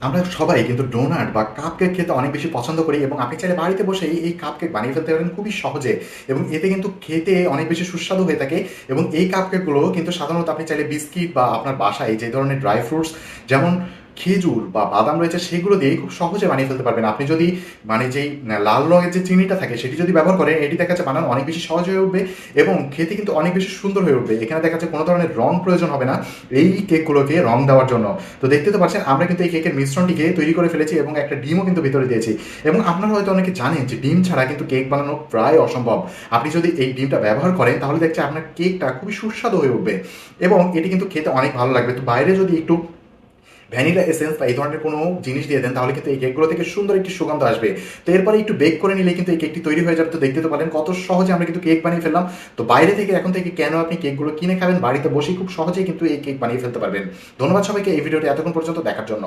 আমরা সবাই কিন্তু ডোনাট বা কাপকেক খেতে অনেক বেশি পছন্দ করি এবং আপনি চাইলে বাড়িতে বসেই এই কাপকেক বানিয়ে ফেলতে পারেন খুবই সহজে এবং এতে কিন্তু খেতে অনেক বেশি সুস্বাদু হয়ে থাকে এবং এই কাপকেকগুলো কিন্তু সাধারণত আপনি চাইলে বিস্কিট বা আপনার বাসায় যে ধরনের ড্রাই ফ্রুটস যেমন খেজুর বা বাদাম রয়েছে সেগুলো দিয়ে খুব সহজে বানিয়ে ফেলতে পারবেন। আপনি যদি মানে যেই লাল রঙের যে চিনিটা থাকে সেটি যদি ব্যবহার করেন এটি দেখা যাচ্ছে বানানো অনেক বেশি সহজ হয়ে উঠবে এবং খেতে কিন্তু অনেক বেশি সুন্দর হয়ে উঠবে। এখানে দেখা যাচ্ছে কোনো ধরনের রং প্রয়োজন হবে না এই কেকগুলোকে রং দেওয়ার জন্য। তো দেখতে তো পাচ্ছেন আমরা কিন্তু এই কেকের মিশ্রণটিকে তৈরি করে ফেলেছি এবং একটা ডিমও কিন্তু ভিতরে দিয়েছি এবং আপনারা হয়তো অনেকে জানেন যে ডিম ছাড়া কিন্তু কেক বানানো প্রায় অসম্ভব। আপনি যদি এই ডিমটা ব্যবহার করেন তাহলে দেখছে আপনার কেকটা খুবই সুস্বাদু হয়ে উঠবে এবং এটি কিন্তু খেতে অনেক ভালো লাগবে। তো বাইরে যদি একটু ভ্যানিলা এসেন্স বা এই ধরনের কোনো জিনিস দিয়ে দেন তাহলে কিন্তু এই কেকগুলো থেকে সুন্দর একটি সুগন্ধ আসবে। তো এরপরে একটু বেক করে নিলে কিন্তু এই কেকটি তৈরি হয়ে যাবে। তো দেখতে তো পারেন কত সহজে আমরা কিন্তু কেক বানিয়ে ফেললাম। তো বাইরে থেকে এখন থেকে কেন আপনি কেকগুলো কিনে খাবেন, বাড়িতে বসেই খুব সহজেই কিন্তু এই কেক বানিয়ে ফেলতে পারবেন। ধন্যবাদ সবাইকে এই ভিডিওটি এতক্ষণ পর্যন্ত দেখার জন্য।